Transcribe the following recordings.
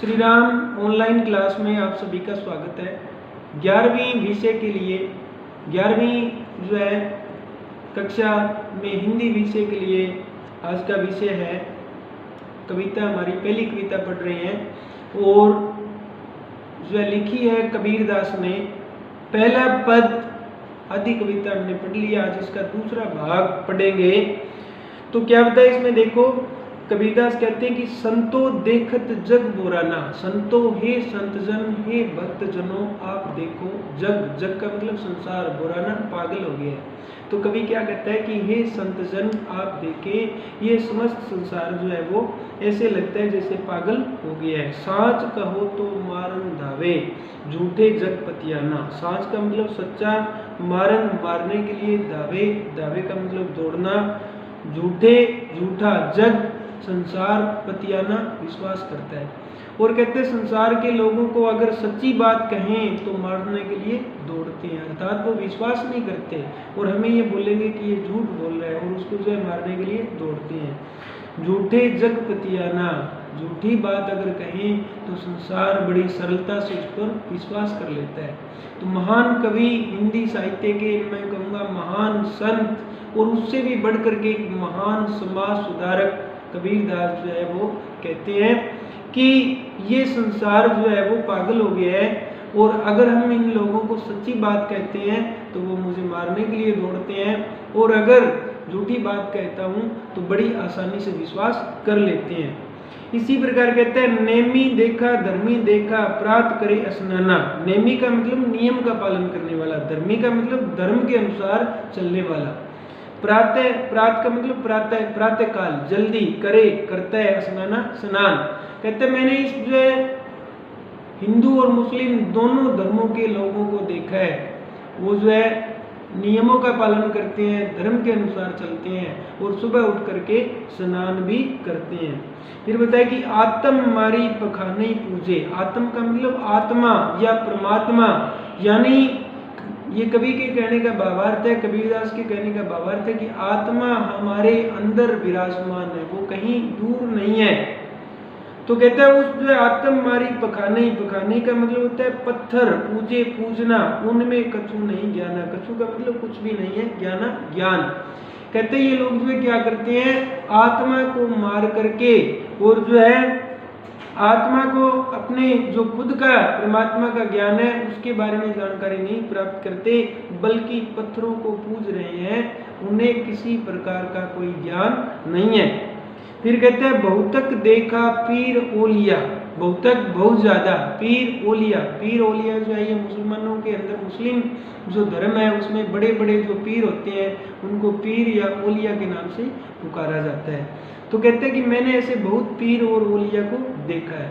Shri Ram online class में आप सभी का स्वागत है। 11वीं विषय के लिए 11वीं जो है कक्षा में हिंदी विषय के लिए आज का विषय है कविता। हमारी पहली कविता पढ़ रहे हैं और जो है लिखी है कबीर दास ने। पहला पद आदि कविता हमने पढ़ लिया, आज इसका दूसरा भाग पढ़ेंगे। तो क्या बताए इसमें, देखो कबीरदास कहते हैं कि संतो देखत जग बोराना। संतो हे संतजन, हे भक्त जनों आप देखो जग, जग का मतलब संसार, बोराना पागल हो गया है। तो कवि क्या कहता है कि हे संतजन आप देखें ये समस्त संसार जो है वो ऐसे लगता है जैसे पागल हो गया है। साँच कहो तो मारन धावे, झूठे जग पतियाना। साँच का मतलब सच्चा, मारन मारने के लिए, धावे धावे का मतलब दौड़ना, झूठे झूठा, जग संसार, पतियाना विश्वास करता है। और कहते हैं संसार के लोगों को अगर सच्ची बात कहें तो मारने के लिए दौड़ते हैं, अर्थात वो विश्वास नहीं करते और हमें ये बोलेंगे कि ये झूठ बोल रहा है और उसको जो है मारने के लिए दौड़ते हैं। झूठे जग पतियाना, झूठी बात अगर कहें तो संसार बड़ी सरलता से उस पर विश्वास कर लेता है। तो महान कवि हिंदी साहित्य के, मैं कहूँगा महान संत और उससे भी बढ़ करके एक महान समाज सुधारक कबीरदास जो है वो कहते हैं कि ये संसार जो है वो पागल हो गया है और अगर हम इन लोगों को सच्ची बात कहते हैं तो वो मुझे मारने के लिए दौड़ते हैं और अगर झूठी बात कहता हूँ तो बड़ी आसानी से विश्वास कर लेते हैं। इसी प्रकार कहते हैं नेमी देखा धर्मी देखा प्रात करे स्नाना। नेमी का मतलब नियम का पालन करने वाला, धर्मी का मतलब धर्म के अनुसार चलने वाला। प्रातः, प्रात का मतलब प्रातः, प्रातः काल, जल्दी, करे करता है, स्नाना स्नान। कहते हैं मैंने इस जो है हिंदू और मुस्लिम दोनों धर्मों के लोगों को देखा है, वो जो है नियमों का पालन करते हैं, धर्म के अनुसार चलते हैं और सुबह उठ करके स्नान भी करते हैं। फिर बताया कि आत्म मारी पखाने पूजे। आत्म का मतलब आत्मा या परमात्मा, यानी ये कवि के कहने का भावार्थ है, कबीरदास के कहने का भावार्थ है कि आत्मा हमारे अंदर विराजमान है, वो कहीं दूर नहीं है। तो कहता है उस जो है आत्म मारी पखाने, पखाने का मतलब होता है पत्थर, पूजे पूजना, उनमें कछु नहीं ज्ञाना। कछु का मतलब कुछ भी नहीं है, ज्ञाना ज्ञान। कहते हैं ये लोग जो है क्या करते हैं, आत्मा को मार करके और जो है आत्मा को अपने जो खुद का परमात्मा का ज्ञान है उसके बारे में जानकारी नहीं प्राप्त करते, बल्कि पत्थरों को पूज रहे हैं, उन्हें किसी प्रकार का कोई ज्ञान नहीं है। फिर कहते हैं बहुतक देखा पीर ओलिया। बहुतक बहुत ज्यादा, पीर ओलिया। पीर ओलिया जो है ये मुसलमानों के अंदर, मुस्लिम जो धर्म है उसमें बड़े बड़े जो पीर होते हैं उनको पीर या ओलिया के नाम से पुकारा जाता है। तो कहते हैं कि मैंने ऐसे बहुत पीर और ओलिया को देखा है।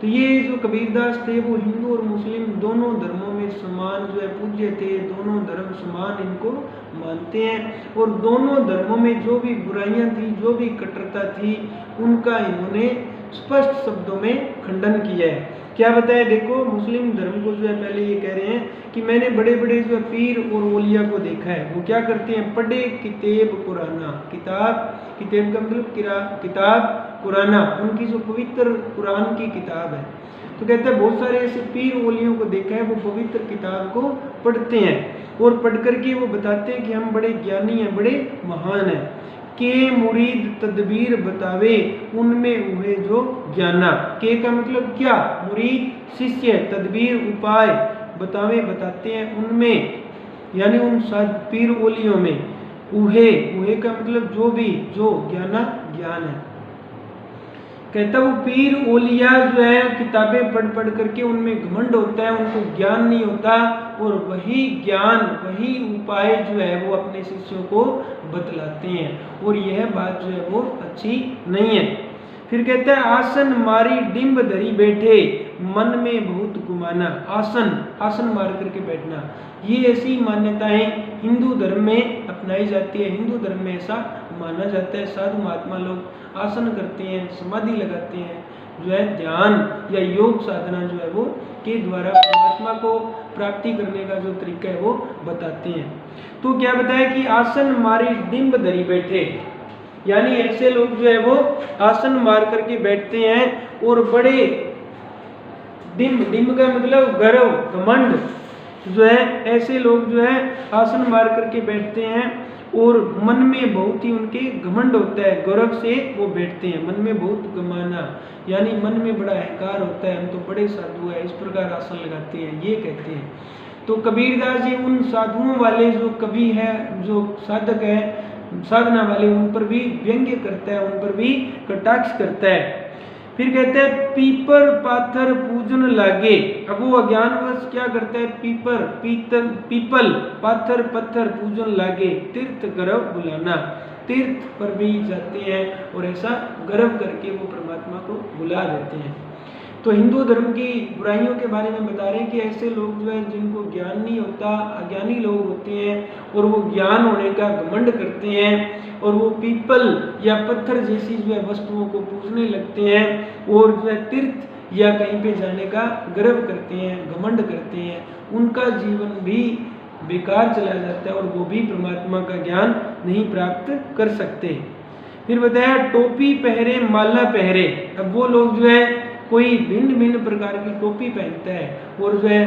तो ये जो कबीरदास थे वो हिंदू और मुस्लिम दोनों धर्मों में समान जो है पूज्य थे, दोनों धर्म समान इनको मानते हैं और दोनों धर्मों में जो भी बुराइयां थी, जो भी कट्टरता थी, उनका इन्होंने स्पष्ट शब्दों में खंडन किया है। क्या बताया, देखो मुस्लिम धर्म को जो है पहले ये कह रहे हैं कि मैंने बड़े बड़े जो पीर और ओलिया को देखा है, वो क्या करते हैं, पढ़े किताब कुराना। किताब, किताब का मतलब किताब कुराना, उनकी जो पवित्र कुरान की किताब है। तो कहते हैं बहुत सारे ऐसे पीर ओलियों को देखा है, वो पवित्र किताब को पढ़ते हैं और पढ़ करके वो बताते हैं कि हम बड़े ज्ञानी हैं, बड़े महान हैं। के मुरीद तदबीर बतावे उनमें हुए जो ज्ञाना। के का मतलब क्या, मुरीद शिष्य, तदबीर उपाय, बतावे बताते हैं उनमें, यानी उन पीर ओलियों में। उहे, उहे का मतलब जो भी, जो, ज्ञाना ज्ञान है। कहता वो पीर ओलिया जो है किताबें पढ़ पढ़ करके उनमें घमंड होता है, उनको ज्ञान नहीं होता और वही ज्ञान, वही उपाय जो है वो अपने शिष्यों को बतलाते हैं और यह बात जो है वो अच्छी नहीं है। फिर कहता है आसन मारी डिंब धरी बैठे मन में बहुत गुमाना। आसन, आसन मार करके बैठना, ये ऐसी मान्यताएं हिंदू धर्म में अपनाई जाती है। हिंदू धर्म में ऐसा माना जाता है, साधु महात्मा लोग आसन करते हैं, समाधि लगाते हैं, जो है ध्यान या योग साधना जो है वो के द्वारा परमात्मा को प्राप्ति करने का जो तरीका है वो बताते हैं। तो क्या बताया कि आसन मारी डिंब धरी बैठे, यानी ऐसे लोग जो है वो आसन मार करके बैठते हैं और बड़े डिम्ब, डिम्ब का मतलब गर्व, घमंड जो है, ऐसे लोग जो है आसन मार करके बैठते हैं और मन में बहुत ही उनके घमंड होता है, गौरव से वो बैठते हैं। मन में बहुत गमाना यानी मन में बड़ा अहंकार होता है, हम तो बड़े साधु है, इस प्रकार आसन लगाते हैं, ये कहते हैं। तो कबीरदास जी उन साधुओं वाले जो कवि है, जो साधक है, साधना वाले, उन पर भी व्यंग्य करता है, उन पर भी कटाक्ष करता है। फिर कहते हैं पीपर पाथर पूजन लागे। अब वो अज्ञानवश क्या करता है, पीपल पाथर पत्थर पूजन लागे, तीर्थ गर्व बुलाना, तीर्थ पर भी जाते हैं और ऐसा गर्व करके वो परमात्मा को बुला देते हैं। तो हिंदू धर्म की बुराइयों के बारे में बता रहे हैं कि ऐसे लोग जो है जिनको ज्ञान नहीं होता, अज्ञानी लोग होते हैं और वो ज्ञान होने का घमंड करते हैं और वो पीपल या पत्थर जैसी जो है वस्तुओं को पूजने लगते हैं और जो है तीर्थ या कहीं पे जाने का गर्व करते हैं, घमंड करते हैं, उनका जीवन भी बेकार चला जाता है और वो भी परमात्मा का ज्ञान नहीं प्राप्त कर सकते। फिर बताया टोपी पहरे माला पहरे। अब वो लोग जो है कोई भिन्न भिन्न प्रकार की टोपी पहनता है और जो है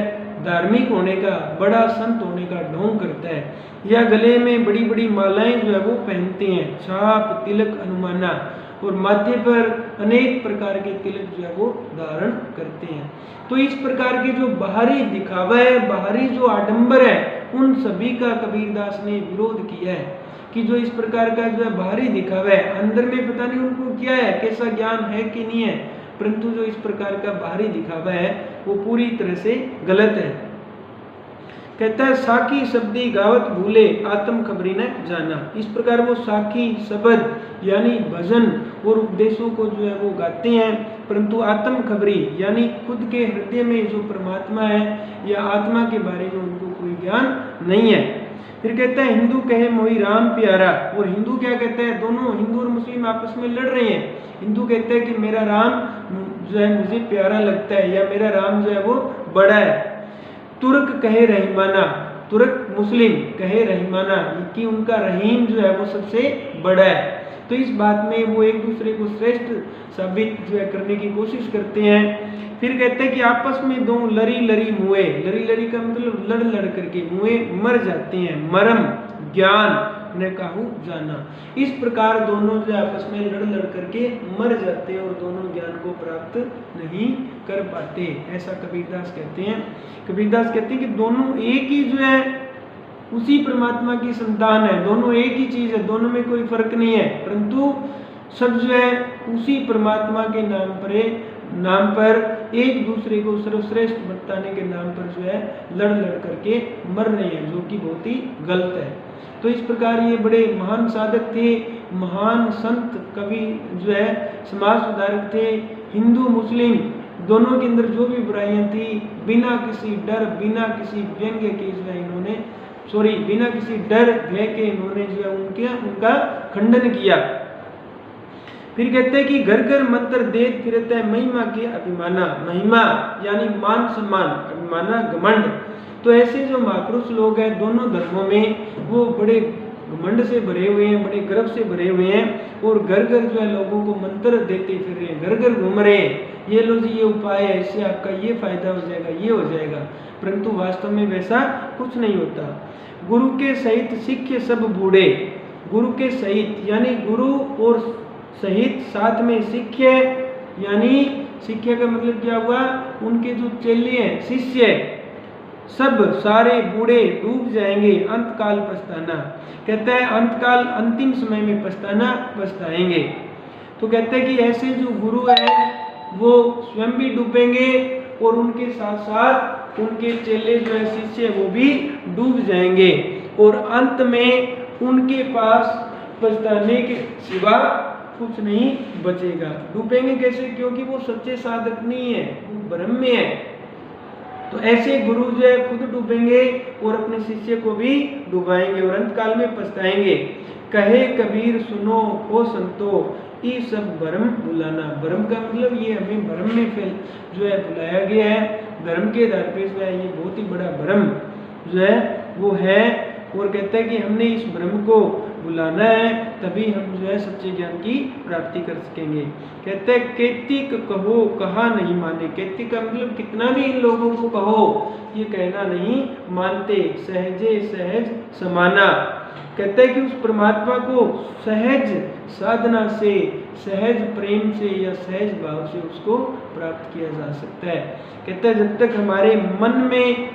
धार्मिक होने का, बड़ा संत होने का ढोंग करता है, या गले में बड़ी बड़ी मालाएं जो है वो पहनते हैं, छाप तिलक अनुमाना, और माथे पर अनेक प्रकार के तिलक जो है वो धारण करते हैं। तो इस प्रकार के जो बाहरी दिखावा है, बाहरी जो आडंबर है, उन सभी का कबीरदास ने विरोध किया है कि जो इस प्रकार का जो है बाहरी दिखावा है, अंदर में पता नहीं उनको क्या है, कैसा ज्ञान है कि नहीं है, परंतु जो इस प्रकार का बाहरी दिखावा है वो पूरी तरह से गलत है। कहता है साखी शब्दी गावत भूले आत्म खबरी न जाना। इस प्रकार वो साखी शब्द यानी भजन और उपदेशों को जो है वो गाते हैं, परंतु आत्म खबरी यानी खुद के हृदय में जो परमात्मा है या आत्मा के बारे में उनको कोई ज्ञान नहीं है। फिर कहता है हिंदू कहे मोहि राम प्यारा, और हिंदू क्या कहता है, दोनों हिंदू और मुस्लिम आपस में लड़ रहे हैं। हिंदू कहता है कि मेरा राम जो है मुझे प्यारा लगता है या मेरा राम जो है वो बड़ा है। तुर्क कहे रहीमाना, तुर्क मुस्लिम कहे रहीमाना कि उनका रहीम जो है वो सबसे बड़ा है। तो इस बात में वो एक दूसरे को श्रेष्ठ साबित जो है करने की कोशिश करते हैं। फिर कहते हैं कि आपस में दो लरी लरी मुए, लरी लरी का मतलब लड़ लड़ करके मुए मर जाते हैं, मरम ज्ञान ने काहू जाना। इस प्रकार दोनों जो आपस में लड़ लड़ करके मर जाते हैं और दोनों ज्ञान को प्राप्त नहीं कर पाते, ऐसा कबीरदास कहते हैं। कबीरदास कहते हैं कि दोनों एक ही जो है उसी परमात्मा की संतान है, दोनों एक ही चीज है, दोनों में कोई फर्क नहीं है, परंतु सब जो है उसी परमात्मा के नाम पर एक दूसरे को सर्वश्रेष्ठ बताने के नाम पर जो है लड़ लड़ करके मर रहे हैं, जो कि बहुत ही गलत है। तो इस प्रकार ये बड़े महान साधक थे, महान संत कवि जो है समाज सुधारक थे। हिंदू मुस्लिम दोनों के अंदर जो भी बुराइयां थी, बिना किसी डर, बिना किसी व्यंग्य के जो है इन्होंने बिना किसी डर भय के इन्होंने जो है उनका खंडन किया। फिर कहते हैं कि घर घर मंत्र देत फिरते है महिमा के अभिमाना, महिमा यानी मान सम्मान, अभिमाना घमंड। तो ऐसे जो महापुरुष लोग हैं दोनों धर्मों में, वो बड़े घमंड से भरे हुए हैं, बड़े गर्व से भरे हुए हैं और घर घर जो है लोगों को मंत्र देते फिर रहे हैं, घर घर घूम रहे हैं, ये लो जी ये उपाय है, इससे आपका ये फायदा हो जाएगा, ये हो जाएगा, परंतु वास्तव में वैसा कुछ नहीं होता। गुरु के सहित शिष्य सब बूढ़े, गुरु के सहित यानी गुरु और सहित साथ में शिष्य, यानी शिष्य का मतलब क्या हुआ, उनके जो चेले हैं शिष्य सब सारे बूढ़े डूब जाएंगे, अंतकाल पछताना। कहता है अंतकाल अंतिम समय में पछताएंगे। तो कहते हैं कि ऐसे जो गुरु है वो स्वयं भी डूबेंगे और उनके साथ साथ उनके चेले जो है शिष्य वो भी डूब जाएंगे और अंत में उनके पास पछताने के सिवा कुछ नहीं बचेगा। डूबेंगे कैसे, क्योंकि वो सच्चे साधक नहीं है, वो भ्रम में है। तो ऐसे गुरु जो है खुद डूबेंगे और अपने शिष्य को भी डुबाएंगे और अंतकाल में पछताएंगे। कहे कबीर सुनो ओ संतो, ये सब भ्रम बुलाना। भ्रम का मतलब ये हमें भ्रम में जो है बुलाया गया है, धर्म के आधार पे जो है ये बहुत ही बड़ा भ्रम जो है वो है। और कहता है कि हमने इस भ्रम को बुलाना है, तभी हम जो है सच्चे ज्ञान की प्राप्ति कर सकेंगे। कहते हैं कैतिक कहो कहा नहीं माने। कैतिक का मतलब कितना भी इन लोगों को कहो ये कहना नहीं मानते। सहजे सहज समाना। कहते हैं कि उस परमात्मा को सहज साधना से, सहज प्रेम से या सहज भाव से उसको प्राप्त किया जा सकता है। कहते हैं जब तक हमारे मन में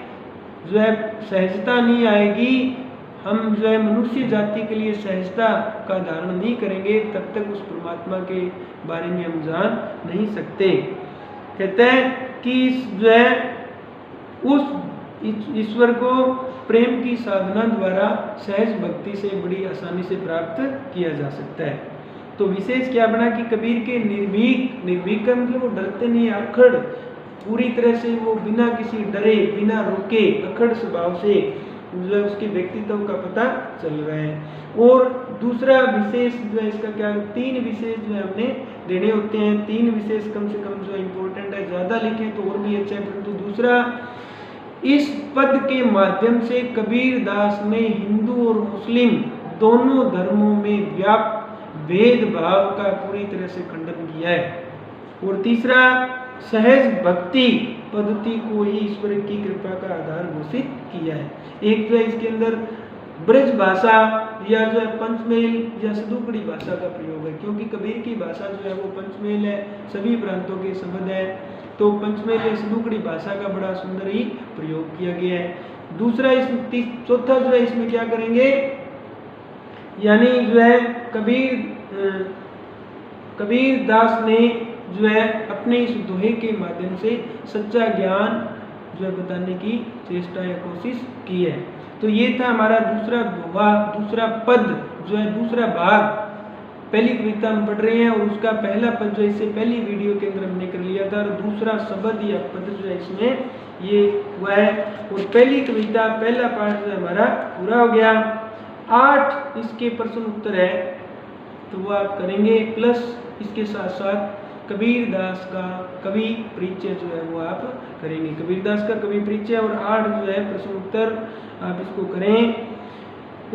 जो है सहजता नहीं आएगी, हम जो है मनुष्य जाति के लिए सहजता का धारण नहीं करेंगे, तब तक उस परमात्मा के बारे में हम जान नहीं सकते। कहते हैं कि जो है उस ईश्वर को प्रेम की साधना द्वारा सहज भक्ति से बड़ी आसानी से प्राप्त किया जा सकता है। तो विशेष क्या बना कि कबीर के निर्भीक, निर्भीक का मतलब वो डरते नहीं, अखड़ पूरी तरह से वो बिना किसी डरे, बिना रुके, अखड़ स्वभाव से जो है उसके व्यक्तित्व का पता चल रहा है। और दूसरा विशेष जो है इसका क्या, 3 विशेष जो है हमने देने होते हैं। 3 विशेष कम से कम जो इम्पोर्टेंट है, ज़्यादा लिखें तो और भी अच्छा है। परंतु दूसरा, इस पद के माध्यम से कबीर दास ने हिंदू और मुस्लिम दोनों धर्मों में व्याप्त भेदभाव का पूरी तरह से खंडन किया है। और तीसरा, सहज भक्ति पद्धति को ही ईश्वर की कृपा का आधार घोषित किया है। एक जो है इसके अंदर ब्रज भाषा या जो है पंचमेल या सदुकड़ी भाषा का प्रयोग है, क्योंकि कबीर की भाषा जो है वो पंचमेल है, सभी प्रांतों के शब्द है, तो पंचमेल या सदुकड़ी भाषा का बड़ा सुंदर ही प्रयोग किया गया है। दूसरा, चौथा जो है इसमें क्या करेंगे, यानी जो है कबीर दास ने जो है अपने इस दोहे के माध्यम से सच्चा ज्ञान जो है बताने की चेष्टा या कोशिश की है। तो ये था हमारा दूसरा दोहा, दूसरा पद जो है, दूसरा भाग। पहली कविता हम पढ़ रहे हैं और उसका पहला पद जो इससे पहली वीडियो के अंदर हमने कर लिया था, और दूसरा शब्द या पद जो है इसमें ये हुआ है। और पहली कविता, पहला पाठ जो है हमारा पूरा हो गया। 8 इसके प्रश्न उत्तर है तो वो आप करेंगे, प्लस इसके साथ साथ कबीर दास का कवि परिचय जो है वो आप करेंगे। कबीर दास का कवि परिचय और 8 जो है प्रश्न उत्तर आप इसको करें।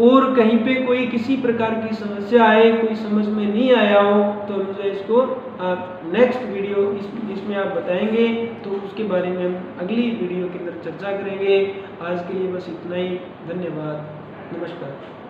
और कहीं पे कोई किसी प्रकार की समस्या आए, कोई समझ में नहीं आया हो, तो मुझे इसको आप नेक्स्ट वीडियो इसमें आप बताएंगे, तो उसके बारे में हम अगली वीडियो के अंदर चर्चा करेंगे। आज के लिए बस इतना ही। धन्यवाद, नमस्कार।